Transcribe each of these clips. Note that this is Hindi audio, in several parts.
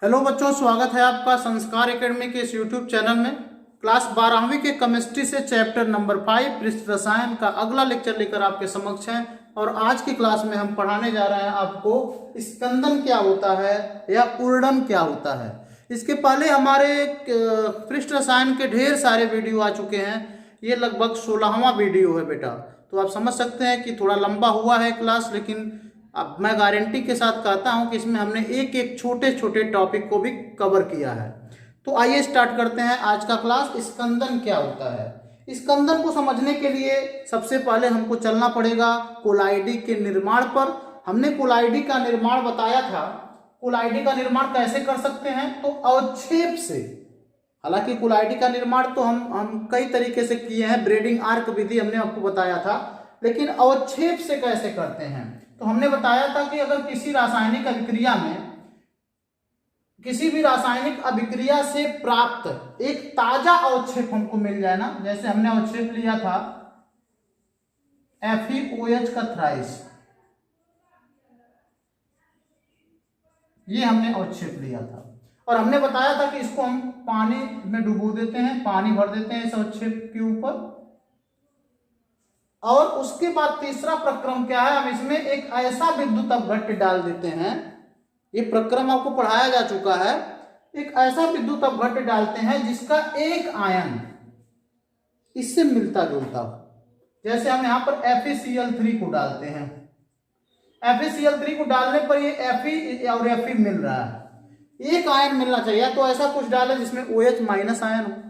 हेलो बच्चों, स्वागत है आपका संस्कार एकेडमी के इस यूट्यूब चैनल में। क्लास 12वीं के केमिस्ट्री से चैप्टर नंबर 5 पृष्ठ रसायन का अगला लेक्चर लेकर आपके समक्ष हैं। और आज की क्लास में हम पढ़ाने जा रहे हैं आपको स्कंदन क्या होता है या उर्डन क्या होता है। इसके पहले हमारे पृष्ठ रसायन के ढेर सारे वीडियो आ चुके हैं। ये लगभग 16वां वीडियो है बेटा, तो आप समझ सकते हैं कि थोड़ा लंबा हुआ है क्लास, लेकिन अब मैं गारंटी के साथ कहता हूं कि इसमें हमने एक एक छोटे छोटे टॉपिक को भी कवर किया है। तो आइए स्टार्ट करते हैं आज का क्लास। स्कंदन क्या होता है। स्कंदन को समझने के लिए सबसे पहले हमको चलना पड़ेगा कोलाइडी के निर्माण पर। हमने कोलाइडी का निर्माण बताया था। कोलाइडी का निर्माण कैसे कर सकते हैं, तो अवक्षेप से। हालांकि कोलाइडी का निर्माण तो हम कई तरीके से किए हैं, ब्रेडिंग आर्क विधि हमने आपको बताया था, लेकिन अवक्षेप से कैसे करते हैं तो हमने बताया था कि अगर किसी रासायनिक अभिक्रिया में किसी भी रासायनिक अभिक्रिया से प्राप्त एक ताजा अवक्षेप हमको मिल जाए ना, जैसे हमने अवक्षेप लिया था FeOH का थ्राइस, ये हमने अवक्षेप लिया था और हमने बताया था कि इसको हम पानी में डुबो देते हैं, पानी भर देते हैं इस अवक्षेप के ऊपर। और उसके बाद तीसरा प्रक्रम क्या है, हम इसमें एक ऐसा विद्युत अपघट्य डाल देते हैं। ये प्रक्रम आपको पढ़ाया जा चुका है। एक ऐसा विद्युत अपघट्य डालते हैं जिसका एक आयन इससे मिलता जुलता हो। जैसे हम यहां पर FeCl3 को डालते हैं। FeCl3 को डालने पर ये Fe और Fe मिल रहा है, एक आयन मिलना चाहिए। तो ऐसा कुछ डाले जिसमें OH माइनस आयन हो,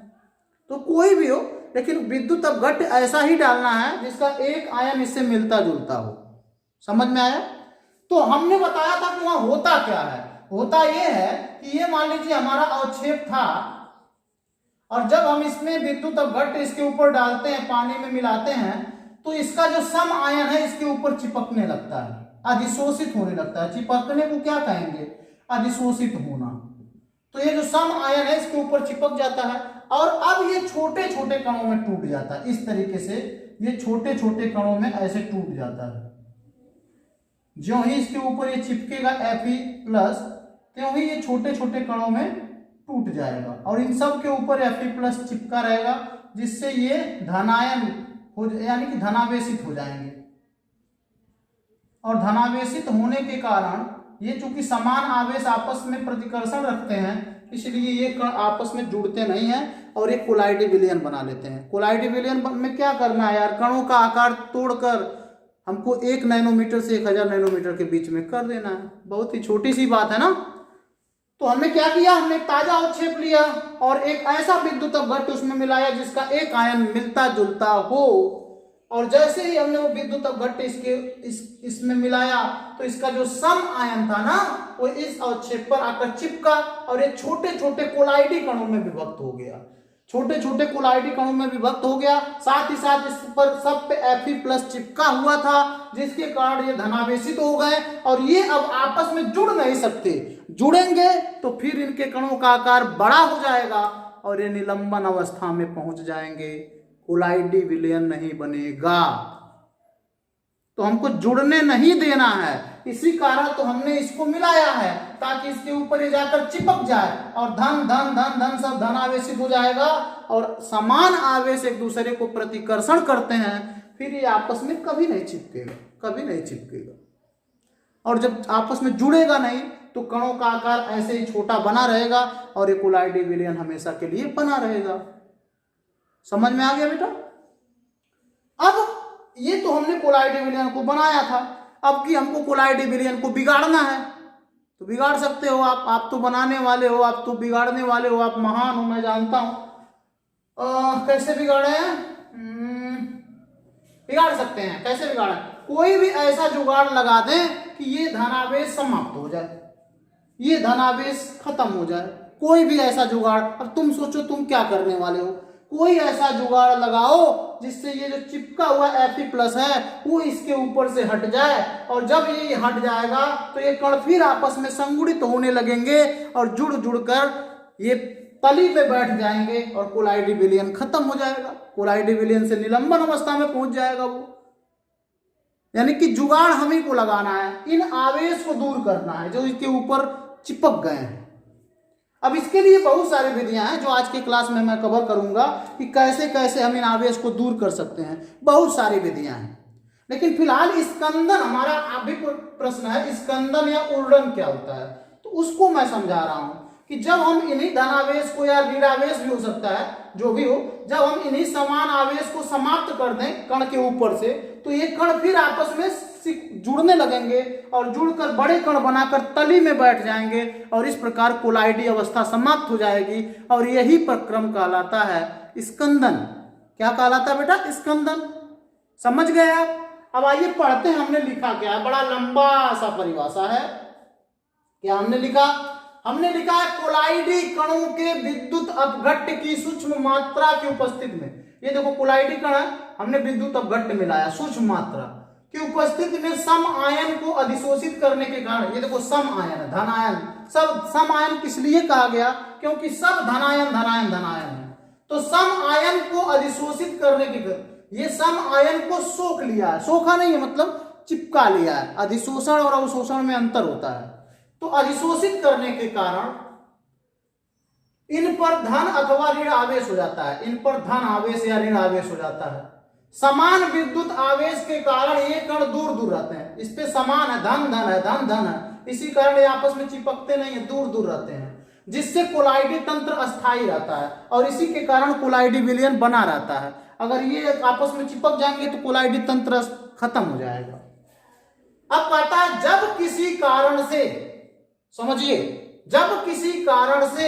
तो कोई भी हो, लेकिन विद्युत अपघट्य ऐसा ही डालना है जिसका एक आयन इससे मिलता जुलता हो। समझ में आया। तो हमने बताया था कि वहां होता क्या है। होता यह है कि ये मान लीजिए हमारा अवक्षेप था, और जब हम इसमें विद्युत अपघट्य इसके ऊपर डालते हैं, पानी में मिलाते हैं, तो इसका जो सम आयन है इसके ऊपर चिपकने लगता है, अधिशोषित होने लगता है। चिपकने को क्या कहेंगे, अधिशोषित होना। तो ये जो सम आयन है इसके ऊपर चिपक जाता है और अब ये छोटे छोटे कणों में टूट जाता है। इस तरीके से ये छोटे छोटे कणों में ऐसे टूट जाता है। जो ही इसके ऊपर ये चिपकेगा Fe+, त्यों ही ये छोटे छोटे कणों में टूट जाएगा और इन सब के ऊपर Fe+ चिपका रहेगा, जिससे ये धनायन हो, यानी कि धनावेशित हो जाएंगे। और धनावेशित होने के कारण ये चूंकि समान आवेश आपस में प्रतिकर्षण रखते हैं, इसलिए ये कण आपस में जुड़ते नहीं हैं और एक कोलाइडी विलयन बना लेते हैं। कोलाइडी विलयन में क्या करना है यार, कणों का आकार तोड़कर हमको 1 नैनोमीटर से 1000 नैनोमीटर के बीच में कर देना है। बहुत ही छोटी सी बात है ना। तो हमने क्या किया, हमने एक ताजा अवक्षेप लिया और एक ऐसा विद्युत अपघट्य उसमें मिलाया जिसका एक आयन मिलता जुलता हो, और जैसे ही हमने वो विद्युत अपघट्य इसमें मिलाया तो इसका जो सम आयन था ना, वो इस अवक्षेप पर आकर चिपका और ये छोटे छोटे कोलाइडी कणों में विभक्त हो गया। छोटे छोटे कोलाइडी कणों में विभक्त हो गया। साथ ही साथ इस पर सब पे Fe+ चिपका हुआ था, जिसके कारण ये धनावेशित हो गए और ये अब आपस में जुड़ नहीं सकते। जुड़ेंगे तो फिर इनके कणों का आकार बड़ा हो जाएगा और ये निलंबन अवस्था में पहुंच जाएंगे, कोलाइडी विलयन नहीं बनेगा। तो हमको जुड़ने नहीं देना है, इसी कारण तो हमने इसको मिलाया है, ताकि इसके ऊपर ये जाकर चिपक जाए और धन धन धन धन सब धनावेशित हो जाएगा और समान आवेश एक दूसरे को प्रतिकर्षण करते हैं, फिर ये आपस में कभी नहीं चिपकेगा, कभी नहीं चिपकेगा। और जब आपस में जुड़ेगा नहीं तो कणों का आकार ऐसे ही छोटा बना रहेगा और ये कोलाइडी विलयन हमेशा के लिए बना रहेगा। समझ में आ गया बेटा। अब ये तो हमने कोलाइडी विलयन को बनाया था। अब कि हमको कोलाइडी विलयन को बिगाड़ना है, तो बिगाड़ सकते हो आप तो बनाने वाले हो, आप तो बिगाड़ने वाले हो, आप महान हो, मैं जानता हूं। कैसे बिगाड़े हैं, बिगाड़ सकते हैं। कैसे बिगाड़े, कोई भी ऐसा जुगाड़ लगा दें कि ये धनावेश समाप्त हो जाए, ये धनावेश खत्म हो जाए। कोई भी ऐसा जुगाड़, अब तुम सोचो तुम क्या करने वाले हो। कोई ऐसा जुगाड़ लगाओ जिससे ये जो चिपका हुआ Fe+ है वो इसके ऊपर से हट जाए, और जब ये हट जाएगा तो ये कण फिर आपस में संगुणित होने लगेंगे और जुड़ जुड़कर ये तली पे बैठ जाएंगे और कोलाइडी विलयन खत्म हो जाएगा। कोलाइडी विलयन से निलंबन अवस्था में पहुंच जाएगा वो। यानी कि जुगाड़ हम ही को लगाना है, इन आवेश को दूर करना है जो इसके ऊपर चिपक गए हैं। अब इसके लिए बहुत सारी विधियां हैं जो आज की क्लास में मैं कवर करूंगा कि कैसे कैसे हम इन आवेश को दूर कर सकते हैं। बहुत सारी विधियां हैं, लेकिन फिलहाल स्कंदन हमारा अभी प्रश्न है, स्कंदन या उर्डन क्या होता है, तो उसको मैं समझा रहा हूं कि जब हम इन्हीं धनावेश को या ऋणावेश भी हो सकता है, जो भी हो, जब हम इन्हीं समान आवेश को समाप्त कर दें कण के ऊपर से, तो ये कण फिर आपस में जुड़ने लगेंगे और जुड़कर बड़े कण बनाकर तली में बैठ जाएंगे और इस प्रकार कोलाइडी अवस्था समाप्त हो जाएगी और यही प्रक्रम कहलाता है स्कंदन। क्या कहलाता है बेटा? स्कंदन। समझ गए आप? अब आइए पढ़ते हैं हमने लिखा क्या है। बड़ा लंबा सा परिभाषा है। क्या हमने लिखा? हमने लिखा है कोलाइडी कणों के विद्युत अपघट्ट की सूक्ष्म मात्रा की उपस्थिति में, ये देखो कोलाइडी कण है, हमने विद्युत अपघट्ट मिलाया सूक्ष्म मात्रा की उपस्थिति में सम आयन को अधिशोषित करने के कारण, ये देखो सम आयन, धन आयन, सब सम आयन किस लिए कहा गया? क्योंकि सब धनायन धनायन धनायन है, तो सम आयन को अधिशोषित करने के, ये सम आयन को सोख लिया है, सोखा नहीं है मतलब चिपका लिया है। अधिशोषण और अवशोषण में अंतर होता है। तो अधिशोषित करने के कारण इन पर धन अथवा ऋण आवेश हो जाता है, इन पर धन आवेश या ऋण आवेश हो जाता है। समान विद्युत आवेश के कारण ये कण दूर दूर रहते हैं, इस पे समान है, धन धन है, धन धन है, इसी कारण ये आपस में चिपकते नहीं है, दूर दूर रहते हैं, जिससे कोलाइडी तंत्र अस्थायी रहता है और इसी के कारण कोलाइडी विलयन बना रहता है। अगर ये आपस में चिपक जाएंगे तो कोलाइडी तंत्र खत्म हो जाएगा। अब कहता है जब किसी कारण से, समझिए, जब किसी कारण से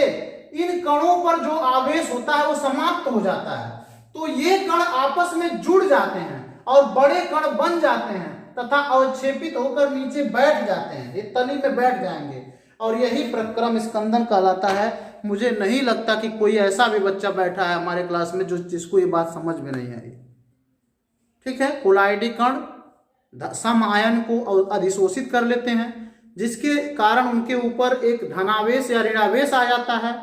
इन कणों पर जो आवेश होता है वो समाप्त हो जाता है, तो ये कण आपस में जुड़ जाते हैं और बड़े कण बन जाते हैं तथा अवक्षेपित होकर नीचे बैठ जाते हैं, ये तली में बैठ जाएंगे और यही प्रक्रम स्कंदन कहलाता है। मुझे नहीं लगता कि कोई ऐसा भी बच्चा बैठा है हमारे क्लास में जो जिसको ये बात समझ में नहीं आई। ठीक है, कोलाइडी कण सम आयन को अधिशोषित कर लेते हैं, जिसके कारण उनके ऊपर एक धनावेश या ऋणावेश आ जाता है।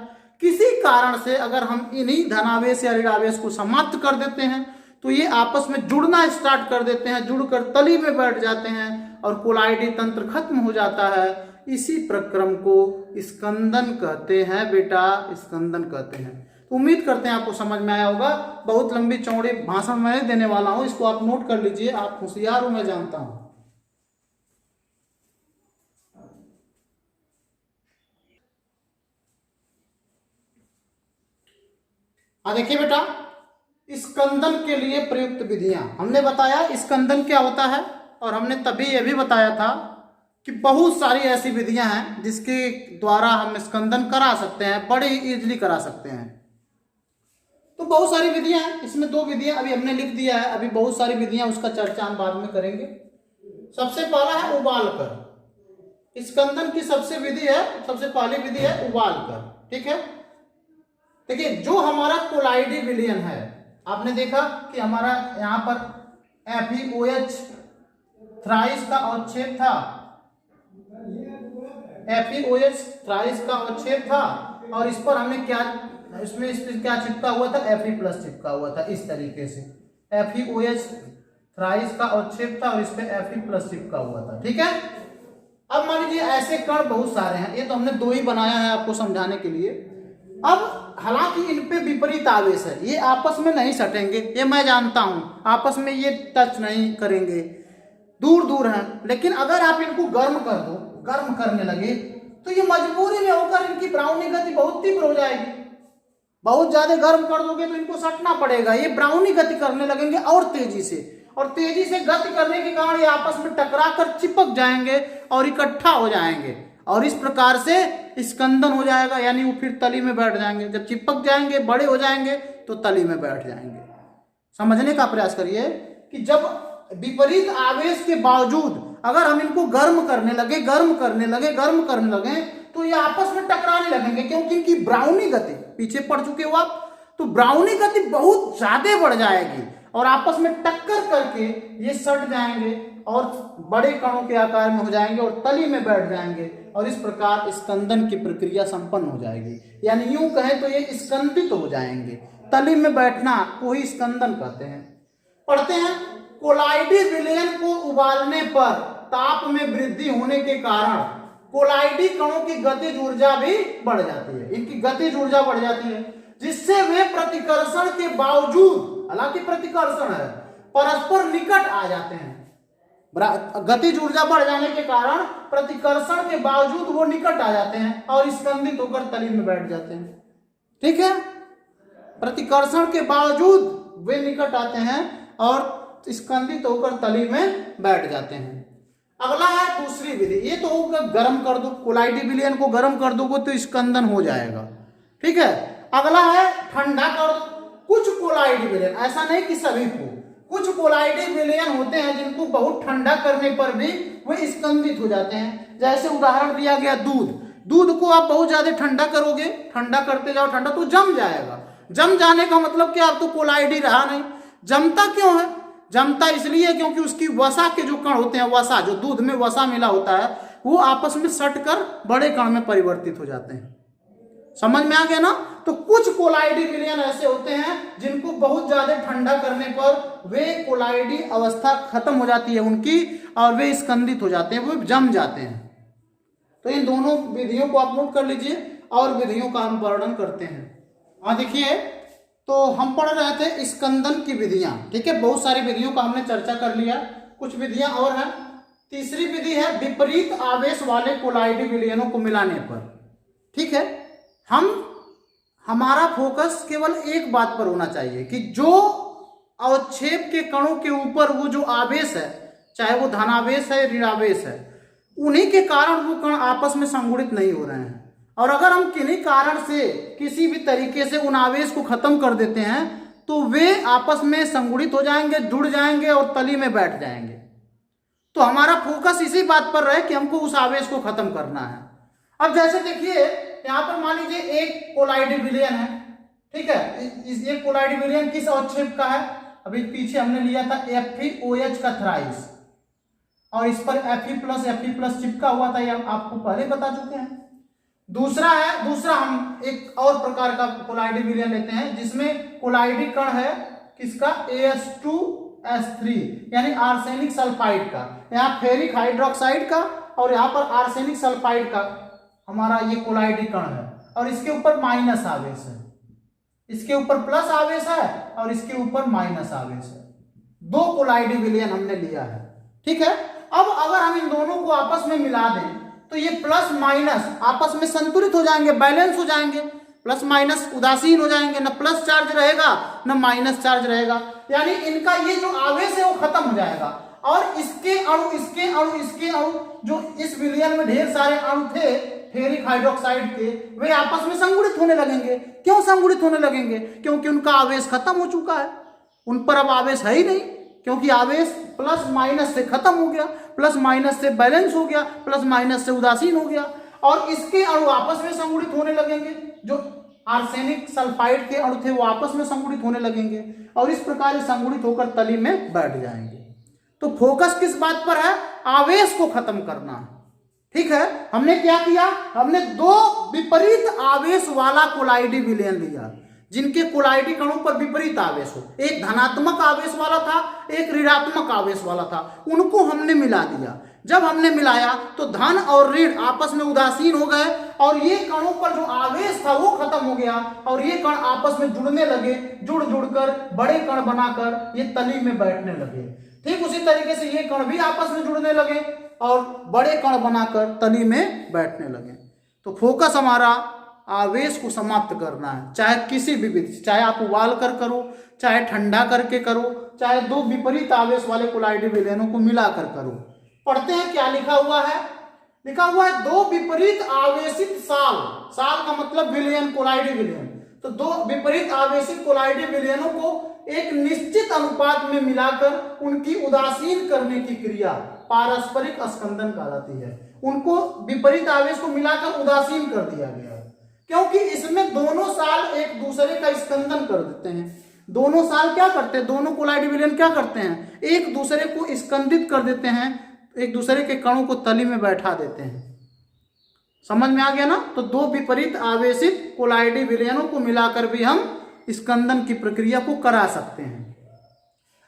किसी कारण से अगर हम इन्हीं धनावेश या ऋणावेश को समाप्त कर देते हैं तो ये आपस में जुड़ना स्टार्ट कर देते हैं, जुड़कर तली में बैठ जाते हैं और कोलाइडी तंत्र खत्म हो जाता है। इसी प्रक्रम को स्कंदन कहते हैं बेटा, स्कंदन कहते हैं। तो उम्मीद करते हैं आपको समझ में आया होगा। बहुत लंबी चौड़ी भाषण मैं देने वाला हूं, इसको आप नोट कर लीजिए, आप होशियार हो मैं जानता हूं। देखिए बेटा, स्कंदन के लिए प्रयुक्त विधियां हमने बताया, स्कंदन क्या होता है, और हमने तभी यह भी बताया था कि बहुत सारी ऐसी विधियां हैं जिसके द्वारा हम स्कंदन करा सकते हैं, बड़े इजीली करा सकते हैं। तो बहुत सारी विधियां हैं, इसमें 2 विधियां अभी हमने लिख दिया है, अभी बहुत सारी विधियां, उसका चर्चा हम बाद में करेंगे। सबसे पहला है उबाल कर। स्कंदन की सबसे पहली विधि है उबाल कर। ठीक है, देखिए जो हमारा कोलाइडी विलयन है, आपने देखा कि हमारा यहाँ पर FeOH थ्राइस का अवक्षेप था, FeOH थ्राइस का अवक्षेप था और इस पर हमने क्या, इसमें इस पर क्या चिपका हुआ था? Fe+ चिपका हुआ था। इस तरीके से FeOH थ्राइस का अवक्षेप था और इस पे Fe+ चिपका हुआ था। ठीक है, अब मान लीजिए ऐसे कण बहुत सारे हैं, ये तो हमने 2 ही बनाया है आपको समझाने के लिए। अब हालांकि इन पे विपरीत आवेश है, ये आपस में नहीं सटेंगे, ये मैं जानता हूं, आपस में ये टच नहीं करेंगे, दूर दूर हैं, लेकिन अगर आप इनको गर्म कर दो, गर्म करने लगे, तो ये मजबूरी में होकर इनकी ब्राउनी गति बहुत तीव्र हो जाएगी। बहुत ज्यादा गर्म कर दोगे तो इनको सटना पड़ेगा, ये ब्राउनी गति करने लगेंगे और तेजी से गति करने के कारण ये आपस में टकरा कर चिपक जाएंगे और इकट्ठा हो जाएंगे और इस प्रकार से स्कंदन हो जाएगा, यानी वो फिर तली में बैठ जाएंगे। जब चिपक जाएंगे, बड़े हो जाएंगे तो तली में बैठ जाएंगे। समझने का प्रयास करिए कि जब विपरीत आवेश के बावजूद अगर हम इनको गर्म करने लगे तो ये आपस में टकराने लगेंगे, क्योंकि इनकी ब्राउनी गति, पीछे पड़ चुके हो आप, तो ब्राउनी गति बहुत ज्यादा बढ़ जाएगी और आपस में टक्कर करके ये सट जाएंगे और बड़े कणों के आकार में हो जाएंगे और तली में बैठ जाएंगे और इस प्रकार स्कंदन की प्रक्रिया संपन्न हो जाएगी। यानी यूं कहें तो ये स्कंदित हो जाएंगे, तली में बैठना को ही स्कंदन कहते हैं। पढ़ते हैं, कोलाइडी विलयन को उबालने पर ताप में वृद्धि होने के कारण कोलाइडी कणों की गतिज ऊर्जा भी बढ़ जाती है, इनकी गतिज ऊर्जा बढ़ जाती है, जिससे वे प्रतिकर्षण के बावजूद, हालांकि प्रतिकर्षण है, परस्पर निकट आ जाते हैं। गतिज ऊर्जा बढ़ जाने के कारण प्रतिकर्षण के बावजूद वो निकट आ जाते हैं और स्कंदित होकर तली में बैठ जाते हैं। ठीक है, प्रतिकर्षण के बावजूद वे निकट आते हैं और स्कंदित होकर तली में बैठ जाते हैं। अगला है दूसरी विधि, ये तो होगा गर्म कर दो, कोलाइडी विलयन को गर्म कर दोगे तो स्कंदन हो जाएगा। ठीक है, अगला है ठंडा कर दो। कुछ कोलाइडी विलयन, ऐसा नहीं कि सभी को, कुछ कोलाइडी विलयन होते हैं जिनको बहुत ठंडा करने पर भी वे स्कंदित हो जाते हैं। जैसे उदाहरण दिया गया दूध, दूध को आप बहुत ज्यादा ठंडा करोगे, ठंडा करते जाओ ठंडा, तो जम जाएगा। जम जाने का मतलब क्या, अब तो कोलाइडी रहा नहीं। जमता क्यों है? जमता इसलिए क्योंकि उसकी वसा के जो कण होते हैं, वसा जो दूध में वसा मिला होता है, वो आपस में सटकर बड़े कण में परिवर्तित हो जाते हैं। समझ में आ गया ना? तो कुछ कोलाइडी विलयन ऐसे होते हैं जिनको बहुत ज्यादा ठंडा करने पर वे कोलाइडी अवस्था खत्म हो जाती है उनकी और वे स्कंदित हो जाते हैं, वो जम जाते हैं। तो इन दोनों विधियों को आप नोट कर लीजिए और विधियों का हम वर्णन करते हैं। देखिए, तो हम पढ़ रहे थे स्कंदन की विधियां। ठीक है, बहुत सारी विधियों का हमने चर्चा कर लिया, कुछ विधियां और हैं। तीसरी विधि है विपरीत आवेश वाले कोलाइडी विलयनों को मिलाने पर। ठीक है, हमारा फोकस केवल एक बात पर होना चाहिए कि जो अवक्षेप के कणों के ऊपर वो जो आवेश है, चाहे वो धनावेश है ऋणावेश है, उन्हीं के कारण वो कण आपस में संगुणित नहीं हो रहे हैं। और अगर हम किन्हीं कारण से किसी भी तरीके से उन आवेश को खत्म कर देते हैं तो वे आपस में संगुणित हो जाएंगे, जुड़ जाएंगे और तली में बैठ जाएंगे। तो हमारा फोकस इसी बात पर रहे कि हमको उस आवेश को खत्म करना है। अब जैसे देखिए, यहाँ पर मान लीजिए एक कोलाइडी विलयन है। ठीक है, ये कोलाइडी विलयन किस अवक्षेप का है? अभी पीछे हमने लिया था FeOH का थ्राइस, और इस पर Fe+ चिपका हुआ था, ये आपको पहले बता चुके हैं। दूसरा हम एक और प्रकार का कोलाइडी विलयन लेते हैं जिसमें कोलाइडी कण है किसका, AS2S3 यानी आर्सेनिक सल्फाइड का। यहाँ फेरिक हाइड्रोक्साइड का और यहाँ पर आर्सेनिक सल्फाइड का हमारा ये कोलाइडी कण है, और इसके ऊपर माइनस आवेश है, इसके ऊपर प्लस आवेश है और इसके ऊपर माइनस आवेश है। दो कोलाइडी विलयन हमने लिया है। ठीक है, अब अगर हम इन दोनों को आपस में मिला दें तो ये प्लस माइनस आपस में संतुलित हो जाएंगे, बैलेंस हो जाएंगे, प्लस माइनस उदासीन हो जाएंगे, न प्लस चार्ज रहेगा न माइनस चार्ज रहेगा, यानी इनका ये जो आवेश है वो खत्म हो जाएगा। और इसके अणु जो इस विलयन में ढेर सारे अणु थे फेरिक हाइड्रोक्साइड के, वे आपस में संगुणित होने लगेंगे। क्यों संगुणित होने लगेंगे? क्योंकि उनका आवेश खत्म हो चुका है, उन पर अब आवेश है ही नहीं, क्योंकि आवेश प्लस माइनस से खत्म हो गया, प्लस माइनस से बैलेंस हो गया, प्लस माइनस से उदासीन हो गया, और इसके अणु आपस में संगुणित होने लगेंगे। जो आर्सेनिक सल्फाइड के अणु थे वो आपस में संगुणित होने लगेंगे और इस प्रकार संगुणित होकर तली में बैठ जाएंगे। तो फोकस किस बात पर है? आवेश को खत्म करना। ठीक है, हमने क्या किया? हमने दो विपरीत आवेश वाला कोलाइडी विलयन लिया जिनके कोलाइडी कणों पर विपरीत आवेश हो। एक धनात्मक आवेश वाला था, एक ऋणात्मक आवेश वाला था, उनको हमने मिला दिया। जब हमने मिलाया तो धन और ऋण आपस में उदासीन हो गए और ये कणों पर जो आवेश था वो खत्म हो गया और ये कण आपस में जुड़ने लगे, जुड़कर बड़े कण बनाकर ये तली में बैठने लगे। ठीक उसी तरीके से ये कण भी आपस में जुड़ने लगे और बड़े कण बनाकर तली में बैठने लगे। तो फोकस हमारा आवेश को समाप्त करना है, चाहे किसी भी विधि, चाहे आप उबाल कर करो, चाहे ठंडा करके करो, चाहे दो विपरीत आवेश वाले कोलाइडी विलयनों को मिलाकर करो। पढ़ते हैं क्या लिखा हुआ है। लिखा हुआ है दो विपरीत आवेशित साल, साल का मतलब विलयन, कोलाइडी विलयन। तो दो विपरीत आवेशित कोलाइडी विलयनों को एक निश्चित अनुपात में मिलाकर उनकी उदासीन करने की क्रिया पारस्परिक स्कंदन कहलाती है। उनको विपरीत आवेश को मिलाकर उदासीन कर दिया गया क्योंकि इसमें दोनों साल एक दूसरे का स्कंदन कर देते हैं। दोनों साल क्या करते हैं? दोनों कोलाइडी विलयन क्या करते हैं? एक दूसरे को स्कंदित कर देते हैं, एक दूसरे के कणों को तली में बैठा देते हैं। समझ में आ गया ना? तो दो विपरीत आवेशित कोलाइडी विलयनों को मिलाकर भी हम स्कंदन की प्रक्रिया को करा सकते हैं।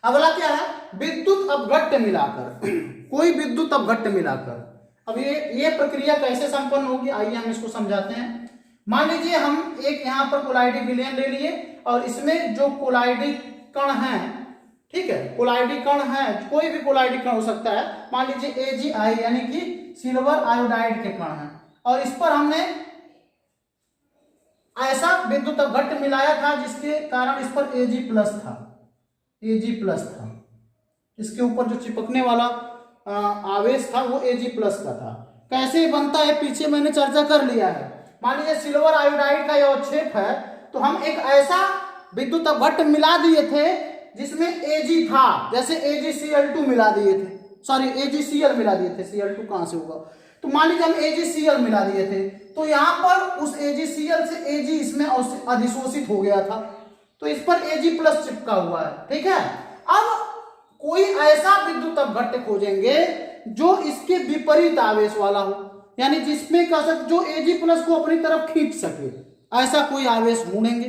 अगला क्या है? विद्युत अपघट्य मिलाकर। कोई विद्युत अपघट्य मिलाकर। अब ये प्रक्रिया कैसे संपन्न होगी, आइए हम इसको समझाते हैं। मान लीजिए हम एक यहाँ पर कोलाइडी विलयन ले लिए और इसमें जो कोलाइडी कण है, ठीक है, कोलाइडी कण है, कोई भी कोलाइडी कण हो सकता है, मान लीजिए AgI यानी कि सिल्वर आयोडाइड के कण है, और इस पर हमने ऐसा विद्युत अपघट्ट मिलाया था जिसके कारण इस पर Ag प्लस था, Ag प्लस था, इसके ऊपर जो चिपकने वाला आवेश था वो Ag प्लस का था। कैसे बनता है पीछे मैंने चर्चा कर लिया है। मान लीजिए सिल्वर आयोडाइड का यह अवक्षेप है, तो हम एक ऐसा विद्युत अपघट्ट मिला दिए थे जिसमें Ag था, जैसे AgCl2 मिला दिए थे, सॉरी AgCl मिला दिए थे, Cl2 कहां से होगा, तो मान लीजिए हम AgCl मिला दिए थे, तो यहां पर उस AgCl से Ag इसमें अधिशोषित हो गया था, तो इस पर Ag प्लस चिपका हुआ है, ठीक है। अब कोई ऐसा विद्युत अपघट्ट खोजेंगे जो इसके विपरीत आवेश वाला हो, यानी जिसमें कह सकते जो Ag प्लस को अपनी तरफ खींच सके, ऐसा कोई आवेश ढूंढेंगे।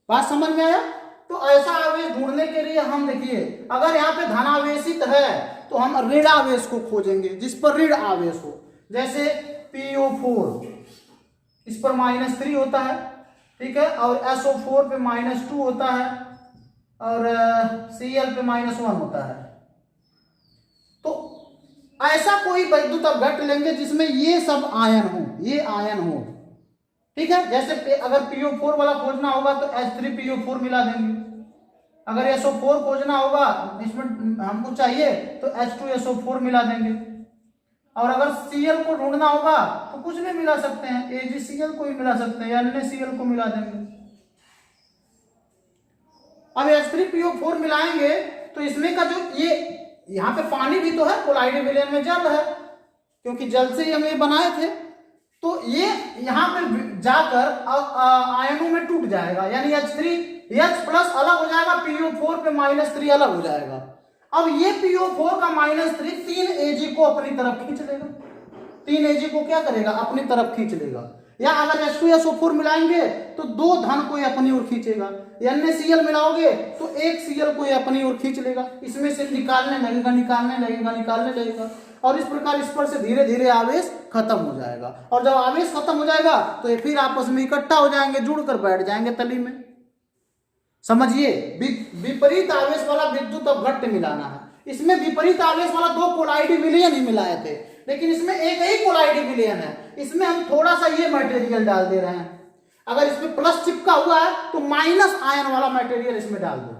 बात समझ में आया? तो ऐसा आवेश ढूंढने के लिए हम देखिए, अगर यहाँ पे धनावेशित है तो हम ऋण आवेश को खोजेंगे जिस पर ऋण आवेश हो, जैसे PO4 इस पर -3 होता है, ठीक है, और SO4 पे -2 होता है, और Cl पे -1 होता है। तो ऐसा कोई विद्युत अपघट्ट लेंगे जिसमें ये सब आयन हो, ये आयन हो, ठीक है। जैसे अगर PO4 वाला खोजना होगा तो H3PO4 मिला देंगे, अगर SO4 खोजना होगा इसमें हमको चाहिए तो H2SO4 मिला देंगे, और अगर Cl को ढूंढना होगा तो कुछ भी मिला सकते हैं, AgCl को भी मिला सकते हैं या अन्य Cl को मिला देंगे। अब H3PO4 मिलाएंगे तो इसमें का जो ये यहाँ पे पानी भी तो है, कोलाइडी विलयन में जल है, क्योंकि जल से ही हम ये बनाए थे, तो ये यहाँ पे जाकर आयनों में टूट जाएगा, यानी H3H प्लस अलग हो जाएगा, PO4 पे -3 अलग हो जाएगा। अब ये PO4 का -3 3 Ag को अपनी तरफ खींच लेगा, 3 Ag को क्या करेगा, अपनी तरफ खींच लेगा। या अगर H2SO4 मिलाएंगे तो 2 धन को ये अपनी ओर खींचेगा, NaCl मिलाओगे तो 1 Cl को ये अपनी ओर खींच लेगा, इसमें से निकालने लगेगा, निकालने लगेगा, निकालने लगेगा, और इस प्रकार इस पर से धीरे धीरे आवेश खत्म हो जाएगा, और जब आवेश खत्म हो जाएगा तो ये फिर आपस में इकट्ठा हो जाएंगे, जुड़कर बैठ जाएंगे तली में। समझिए, विपरीत आवेश वाला विद्युत अपघट्ट मिलाना है। इसमें विपरीत आवेश वाला 2 कोलाइडी विलयन ही मिलाए थे, लेकिन इसमें एक ही कोलाइडी विलयन है, इसमें हम थोड़ा सा ये मटेरियल डाल दे रहे हैं। अगर इसमें प्लस चिपका हुआ है तो माइनस आयन वाला मटेरियल इसमें डाल दो,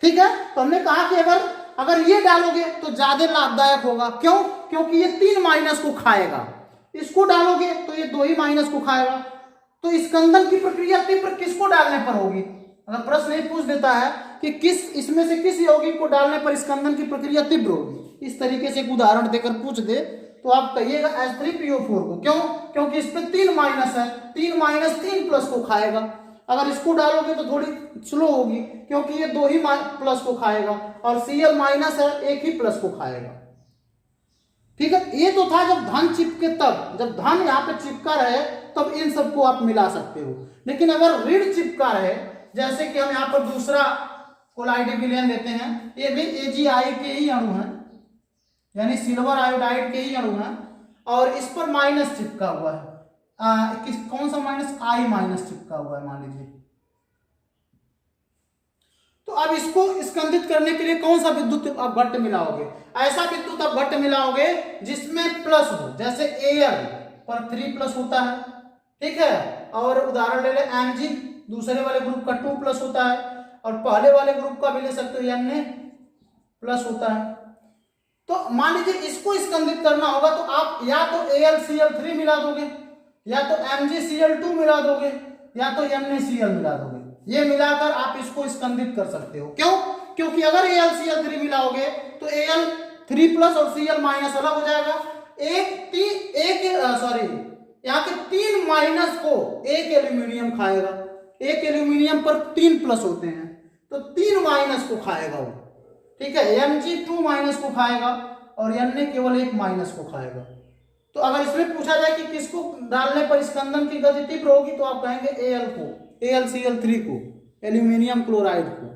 ठीक है। तो हमने कहा कि अगर ये डालोगे तो ज्यादा लाभदायक होगा, क्यों? क्योंकि ये 3 माइनस को खाएगा, इसको डालोगे तो ये 2 ही माइनस को खाएगा, तो स्कंदन की प्रक्रिया तीव्र किसको डालने पर होगी? अगर प्रश्न ये पूछ देता है कि किस इसमें से किस यौगिक को डालने पर स्कंदन की प्रक्रिया तीव्र होगी, इस तरीके से एक उदाहरण देकर पूछ दे तो आप कहिएगा H3PO4 को। क्यों? क्योंकि इस पे 3 माइनस है, 3 माइनस 3 प्लस को खाएगा। अगर इसको डालोगे तो थोड़ी स्लो होगी, क्योंकि ये 2 ही प्लस को खाएगा, और Cl माइनस है, 1 ही प्लस को खाएगा, ठीक है। ये तो था जब धन चिपके, तब जब धन यहाँ पे चिपका रहे तब इन सबको आप मिला सकते हो। लेकिन अगर ऋण चिपका रहे, जैसे कि हम यहाँ पर दूसरा कोलाइडी विलयन लेते हैं, ये भी AgI के ही अणु हैं, यानी सिल्वर आयोडाइड के ही अणु हैं, और इस पर माइनस चिपका हुआ है, कौन सा माइनस? I माइनस चिपका हुआ है मान लीजिए। तो अब इसको स्कंदित करने के लिए कौन सा विद्युत अपघट्ट मिलाओगे? ऐसा विद्युत अपघट्ट मिलाओगे जिसमें प्लस हो, जैसे Al पर 3 प्लस होता है, ठीक है, और उदाहरण ले ले Mg, दूसरे वाले ग्रुप का 2 प्लस होता है, और पहले वाले ग्रुप का भी ले सकते हो, Na प्लस होता है। तो मान लीजिए इसको स्कंदित करना होगा तो आप या तो AlCl3 मिला दोगे, या तो MgCl2 मिला दोगे, या तो NaCl मिला दोगे। ये मिलाकर आप इसको स्कंदित कर सकते हो। क्यों? क्योंकि अगर AlCl3 मिलाओगे तो Al3 प्लस और Cl माइनस अलग हो जाएगा। यहाँ के 3 माइनस को 1 एल्यूमिनियम खाएगा, 1 एल्यूमिनियम पर 3 प्लस होते हैं, तो 3 माइनस को खाएगा वो, ठीक है। Mg 2 माइनस को खाएगा और Na केवल 1 माइनस को खाएगा। तो अगर इसमें पूछा जाए कि किसको डालने पर स्कंदन की गति तीव्र होगी, तो आप कहेंगे Al को, AlCl3 को, एल्यूमिनियम क्लोराइड को।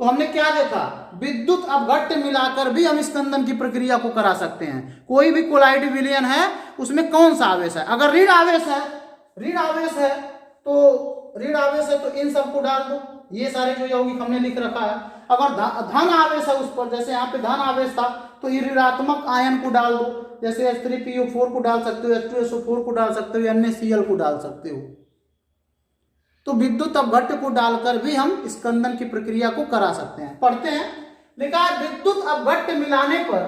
तो हमने क्या देखा, विद्युत अपघट्य मिलाकर भी हम स्कंदन की प्रक्रिया को करा सकते हैं। कोई भी कोलाइड विलयन है उसमें कौन सा आवेश है, अगर ऋण आवेश है, तो इन सबको डाल दो, ये सारे जो यौगिक हमने लिख रखा है। अगर धन आवेश है उस पर, जैसे यहाँ पे धन आवेश था, तो ये ऋणात्मक आयन को डाल दो, जैसे H3PO4 को डाल सकते हो, H2SO4 को डाल सकते हो, NaCl को डाल सकते हो। तो विद्युत अपघट्य को डालकर भी हम स्कंदन की प्रक्रिया को करा सकते हैं। पढ़ते हैं, लिखा है विद्युत अपघट्य मिलाने पर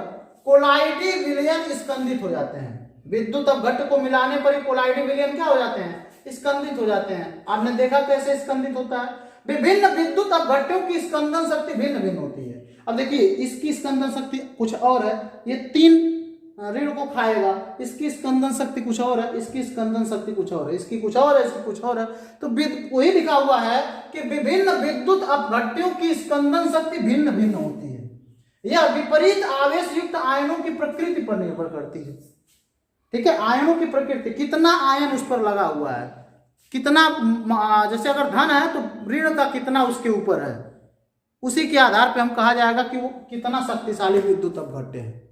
कोलाइडी विलयन स्कंदित हो जाते हैं। विद्युत अपघट्य को मिलाने पर ही कोलाइडी विलयन क्या हो जाते हैं, स्कंदित हो जाते हैं। आपने देखा कैसे स्कंदित होता है। विभिन्न विद्युत अपघट्यों की स्कंदन शक्ति भिन्न भिन्न होती है। अब देखिए, इसकी स्कंदन शक्ति कुछ और है, ये 3 ऋण को खाएगा, इसकी स्कंदन शक्ति कुछ और है, इसकी स्कंदन शक्ति कुछ और है, इसकी कुछ और है, इसकी कुछ और है। तो वही लिखा हुआ है कि विभिन्न विद्युत अपघट्यों की स्कंदन शक्ति भिन्न भिन्न होती है। यह विपरीत आवेश युक्त आयनों की प्रकृति पर निर्भर करती है। ठीक है, आयनों की प्रकृति, कितना आयन उस पर लगा हुआ है, कितना, जैसे अगर धन है तो ऋण का कितना उसके ऊपर है, उसी के आधार पर हम कहा जाएगा कि वो कितना शक्तिशाली विद्युत अपघट्य है।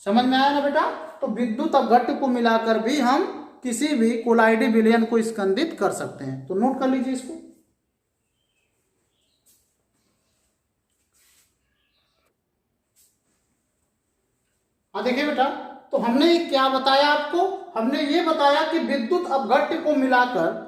समझ में आया ना बेटा। तो विद्युत अपघट्य को मिलाकर भी हम किसी भी कोलाइडी विलयन को स्कंदित कर सकते हैं। तो नोट कर लीजिए इसको। देखिए बेटा, तो हमने ये क्या बताया आपको, हमने ये बताया कि विद्युत अपघट्य को मिलाकर,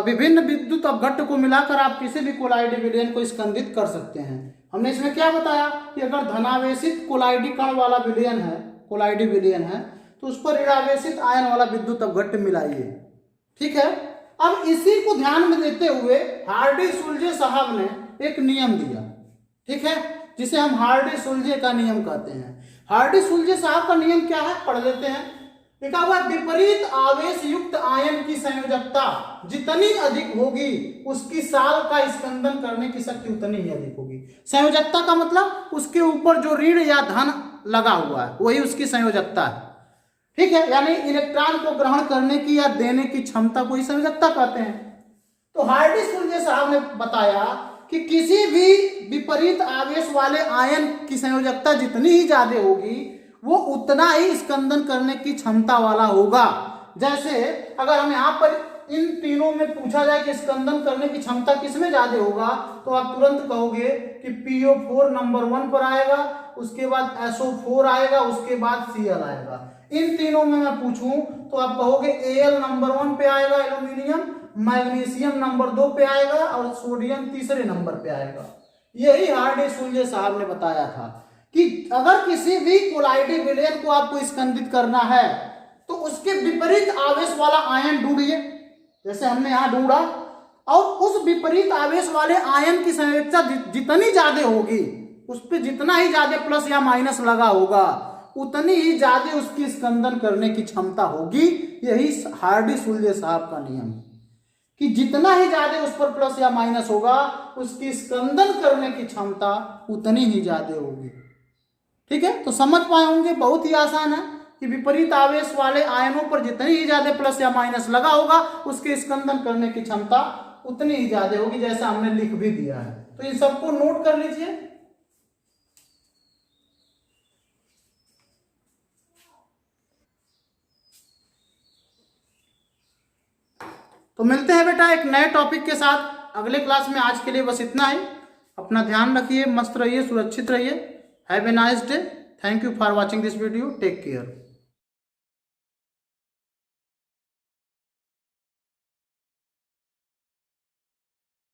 विभिन्न विद्युत अपघट्य को मिलाकर आप किसी भी कोलाइडी विलयन को स्कंदित कर सकते हैं। हमने इसमें क्या बताया कि अगर धनावेशित कोलाइडी कण वाला विलयन है, कोलाइडी विलयन है, तो उस पर ऋणावेशित आयन वाला विद्युत अपघट्य मिलाइए। ठीक है, अब इसी को ध्यान में देते हुए हार्डी-सुलजे साहब ने एक नियम दिया। ठीक है, जिसे हम हार्डी-सुलजे का नियम कहते हैं। हार्डी-सुलजे साहब का नियम क्या है, पढ़ लेते हैं। लिखा हुआ, विपरीत आवेश युक्त आयन की संयोजकता जितनी अधिक होगी उसकी साल का स्कंदन करने की शक्ति उतनी ही अधिक होगी। संयोजकता का मतलब उसके ऊपर जो ऋण या धन लगा हुआ है वही उसकी संयोजकता है। ठीक है, यानी इलेक्ट्रॉन को ग्रहण करने की या देने की क्षमता को ही संयोजकता कहते हैं। तो हार्डी-सुलजे साहब ने बताया कि किसी भी विपरीत आवेश वाले आयन की संयोजकता जितनी ही ज्यादा होगी वो उतना ही स्कंदन करने की क्षमता वाला होगा। जैसे अगर हम यहाँ पर इन तीनों में पूछा जाए कि स्कंदन करने की क्षमता किसमें ज्यादा होगा, तो आप तुरंत कहोगे कि PO4 नंबर 1 पर आएगा, उसके बाद SO4 आएगा, उसके बाद Cl आएगा। इन तीनों में मैं पूछूं तो आप कहोगे Al नंबर 1 पे आएगा एल्यूमिनियम, मैग्नीशियम नंबर 2 पे आएगा और सोडियम तीसरे नंबर पे आएगा। यही हार्डी-सुलजे साहब ने बताया था कि अगर किसी भी कोलाइडी विलयन को आपको स्कंदित करना है तो उसके विपरीत आवेश वाला आयन ढूंढिए, जैसे हमने यहां ढूंढा, और उस विपरीत आवेश वाले आयन की संयोजकता जितनी ज्यादा होगी, उस पर जितना ही ज्यादा प्लस या माइनस लगा होगा उतनी ही ज्यादा उसकी स्कंदन करने की क्षमता होगी। यही हार्डी-सुलजे साहब का नियम है कि जितना ही ज्यादा उस पर प्लस या माइनस होगा उसकी स्कंदन करने की क्षमता उतनी ही ज्यादा होगी। ठीक है, तो समझ पाए होंगे, बहुत ही आसान है कि विपरीत आवेश वाले आयनों पर जितनी ही ज्यादा प्लस या माइनस लगा होगा उसके स्कंदन करने की क्षमता उतनी ही ज्यादा होगी, जैसा हमने लिख भी दिया है। तो इन सबको नोट कर लीजिए। तो मिलते हैं बेटा एक नए टॉपिक के साथ अगले क्लास में। आज के लिए बस इतना ही। अपना ध्यान रखिए, मस्त रहिए, सुरक्षित रहिए। Have a nice day. Thank you for watching this video. Take care.